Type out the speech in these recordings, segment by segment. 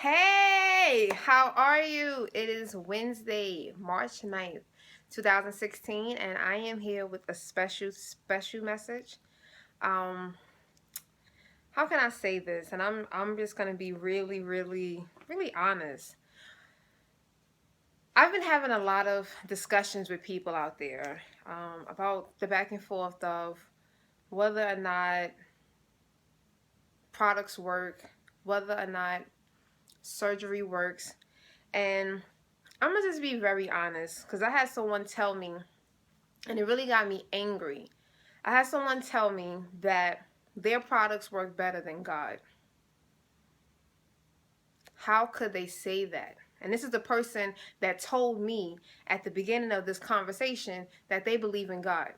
Hey, how are you? It is Wednesday, March 9th, 2016, and I am here with a special message. Um, how can I say this? And I'm just gonna be really honest. I've been having a lot of discussions with people out there about the back and forth of whether or not products work, whether or not surgery works, and I'm gonna just be very honest because I had someone tell me, and it really got me angry. I had someone tell me that their products work better than God. How could they say that? And this is the person that told me at the beginning of this conversation that they believe in God.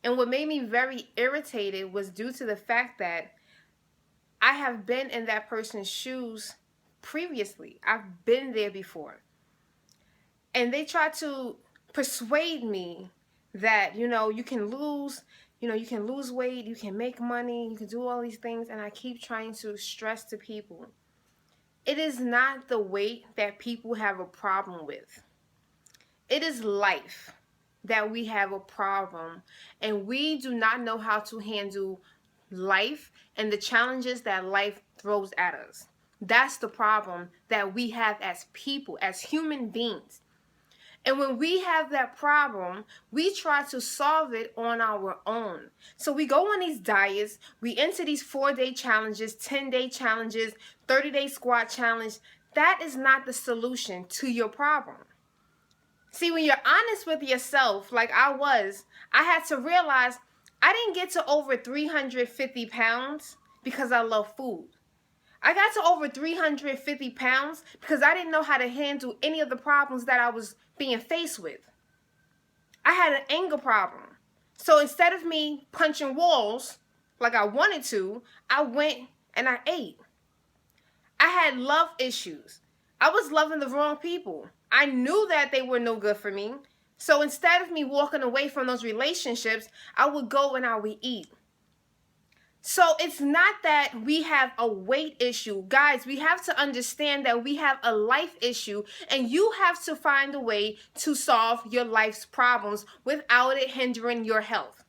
And what made me very irritated was due to the fact that I have been in that person's shoes previously. I've been there before. And they try to persuade me that you can lose weight, you can make money, you can do all these things, and I keep trying to stress to people, it is not the weight that people have a problem with. It is life that we have a problem, and we do not know how to handle life and the challenges that life throws at us. That's the problem that we have as people, as human beings. And when we have that problem, we try to solve it on our own. So we go on these diets, we enter these 4-day challenges, 10-day challenges, 30-day squat challenge. That is not the solution to your problem. See, when you're honest with yourself, like I had to realize I didn't get to over 350 pounds because I love food. I got to over 350 pounds because I didn't know how to handle any of the problems that I was being faced with. I had an anger problem. So instead of me punching walls like I wanted to, I went and I ate. I had love issues. I was loving the wrong people. I knew that they were no good for me. So instead of me walking away from those relationships, I would go and I would eat. So it's not that we have a weight issue. Guys, we have to understand that we have a life issue, and you have to find a way to solve your life's problems without it hindering your health.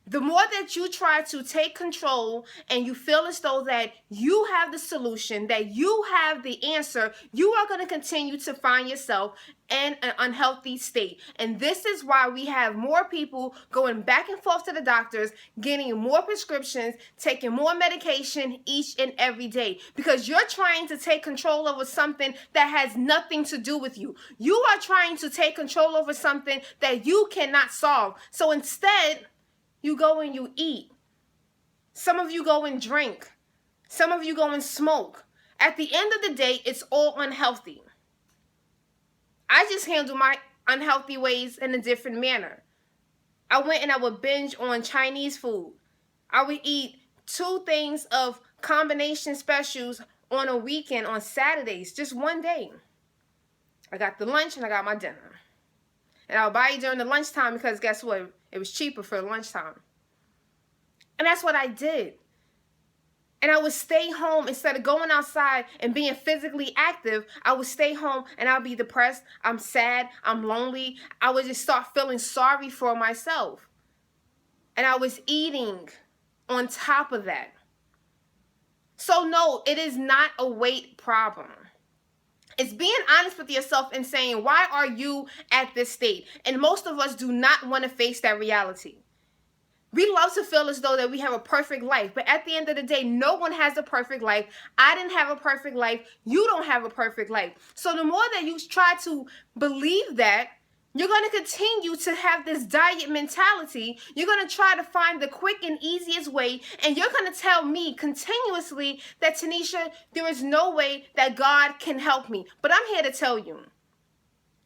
The more that you try to take control and you feel as though that you have the solution, that you have the answer, you are going to continue to find yourself in an unhealthy state. And this is why we have more people going back and forth to the doctors, getting more prescriptions, taking more medication each and every day, because you're trying to take control over something that has nothing to do with you. You are trying to take control over something that you cannot solve. So instead, you go and you eat. Some of you go and drink. Some of you go and smoke. At the end of the day, it's all unhealthy. I just handle my unhealthy ways in a different manner. I went and I would binge on Chinese food. I would eat 2 things of combination specials on a weekend on Saturdays, just one day. I got the lunch and I got my dinner. And I'll buy it during the lunchtime because guess what? It was cheaper for lunchtime. And that's what I did. And I would stay home instead of going outside and being physically active. I would stay home and I'll be depressed. I'm sad. I'm lonely. I would just start feeling sorry for myself. And I was eating on top of that. So no, it is not a weight problem. It's being honest with yourself and saying, why are you at this state? And most of us do not want to face that reality. We love to feel as though that we have a perfect life, but at the end of the day, no one has a perfect life. I didn't have a perfect life. You don't have a perfect life. So the more that you try to believe that, you're going to continue to have this diet mentality. You're going to try to find the quick and easiest way, and you're going to tell me continuously that, Tanisha, there is no way that God can help me. But I'm here to tell you,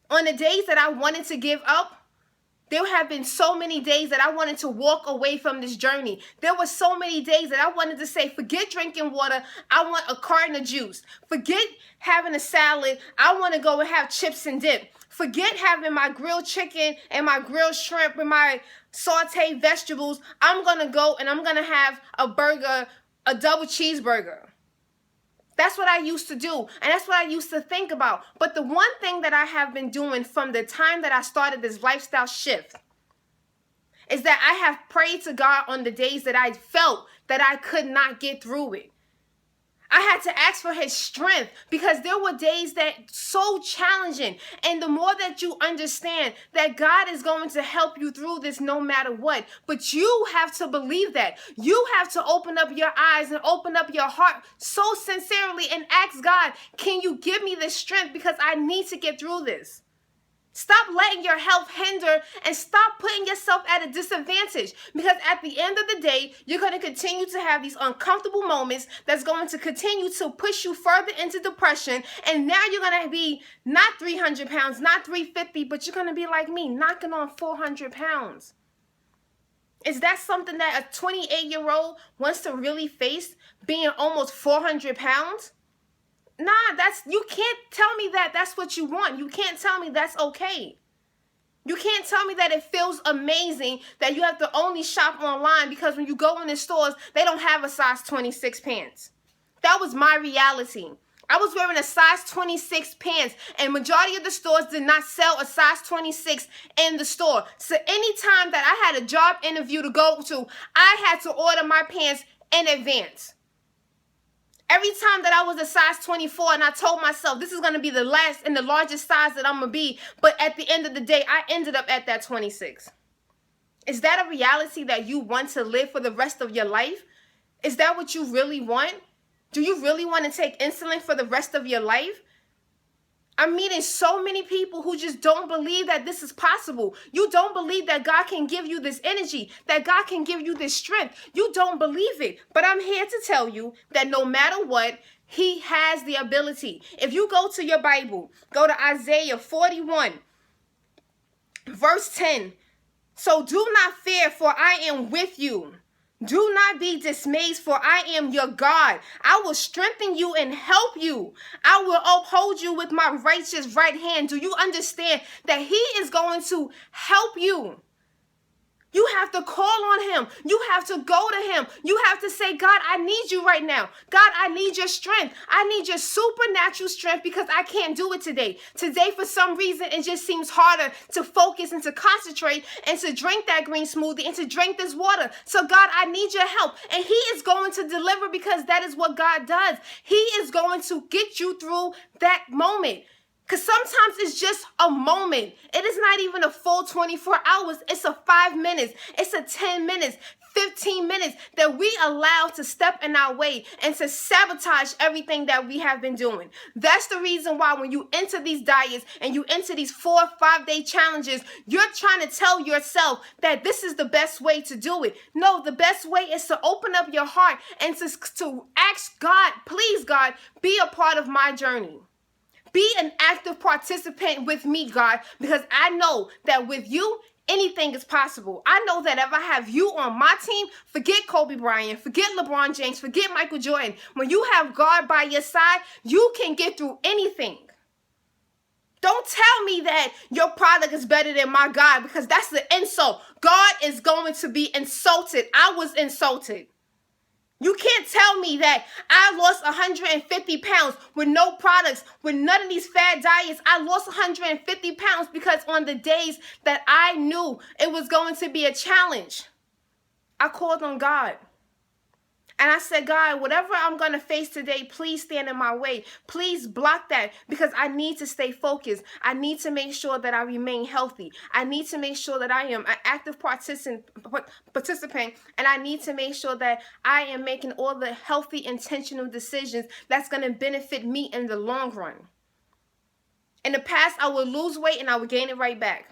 on the days that I wanted to give up, there have been so many days that I wanted to walk away from this journey. There were so many days that I wanted to say, forget drinking water. I want a carton of juice. Forget having a salad. I want to go and have chips and dip. Forget having my grilled chicken and my grilled shrimp and my sauteed vegetables. I'm going to go and I'm going to have a burger, a double cheeseburger. That's what I used to do, and that's what I used to think about. But the one thing that I have been doing from the time that I started this lifestyle shift is that I have prayed to God on the days that I felt that I could not get through it. I had to ask for his strength because there were days that so challenging. And the more that you understand that God is going to help you through this no matter what, but you have to believe that. You have to open up your eyes and open up your heart so sincerely and ask God, can you give me this strength because I need to get through this? Stop letting your health hinder and stop putting yourself at a disadvantage, because at the end of the day, you're going to continue to have these uncomfortable moments that's going to continue to push you further into depression. And now you're going to be not 300 pounds, not 350, but you're going to be like me, knocking on 400 pounds. Is that something that a 28-year-old wants to really face, being almost 400 pounds? Nah, you can't tell me that that's what you want. You can't tell me that's okay. You can't tell me that it feels amazing that you have to only shop online because when you go in the stores, they don't have a size 26 pants. That was my reality. I was wearing a size 26 pants, and majority of the stores did not sell a size 26 in the store. So anytime that I had a job interview to go to, I had to order my pants in advance. Every time that I was a size 24 and I told myself this is going to be the last and the largest size that I'm going to be, but at the end of the day, I ended up at that 26. Is that a reality that you want to live for the rest of your life? Is that what you really want? Do you really want to take insulin for the rest of your life? I'm meeting so many people who just don't believe that this is possible. You don't believe that God can give you this energy, that God can give you this strength. You don't believe it. But I'm here to tell you that no matter what, he has the ability. If you go to your Bible, go to Isaiah 41, verse 10. So do not fear, for I am with you. Do not be dismayed, for I am your God. I will strengthen you and help you. I will uphold you with my righteous right hand. Do you understand that he is going to help you? You have to call on him. You have to go to him. You have to say, God, I need you right now. God, I need your strength. I need your supernatural strength because I can't do it today. Today, for some reason, it just seems harder to focus and to concentrate and to drink that green smoothie and to drink this water. So, God, I need your help. And he is going to deliver because that is what God does. He is going to get you through that moment. Because sometimes it's just a moment. It is not even a full 24 hours. It's a 5 minutes. It's a 10 minutes, 15 minutes that we allow to step in our way and to sabotage everything that we have been doing. That's the reason why when you enter these diets and you enter these 4 or 5 day challenges, you're trying to tell yourself that this is the best way to do it. No, the best way is to open up your heart and to ask God, please God, be a part of my journey. Be an active participant with me, God, because I know that with you, anything is possible. I know that if I have you on my team, forget Kobe Bryant, forget LeBron James, forget Michael Jordan. When you have God by your side, you can get through anything. Don't tell me that your product is better than my God, because that's the insult. God is going to be insulted. I was insulted. You can't tell me that I lost 150 pounds with no products, with none of these fad diets. I lost 150 pounds because on the days that I knew it was going to be a challenge, I called on God. And I said, God, whatever I'm going to face today, please stand in my way. Please block that because I need to stay focused. I need to make sure that I remain healthy. I need to make sure that I am an active participant, and I need to make sure that I am making all the healthy, intentional decisions that's going to benefit me in the long run. In the past, I would lose weight and I would gain it right back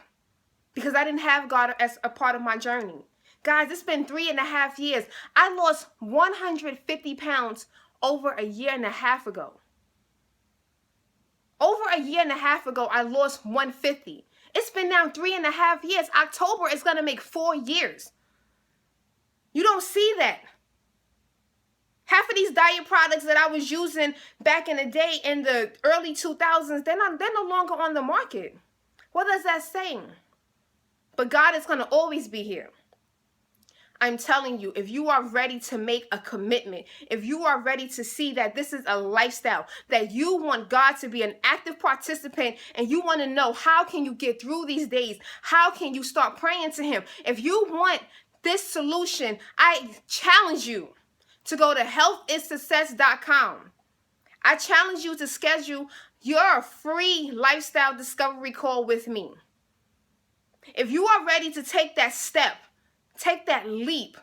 because I didn't have God as a part of my journey. Guys, it's been 3.5 years. I lost 150 pounds over a year and a half ago. Over a year and a half ago, I lost 150. It's been now 3.5 years. October is going to make 4 years. You don't see that. Half of these diet products that I was using back in the day in the early 2000s, they're no longer on the market. What does that say? But God is going to always be here. I'm telling you, if you are ready to make a commitment, if you are ready to see that this is a lifestyle, that you want God to be an active participant, and you want to know how can you get through these days, how can you start praying to him, if you want this solution, I challenge you to go to healthissuccess.com. I challenge you to schedule your free lifestyle discovery call with me. If you are ready to take that step, take that leap,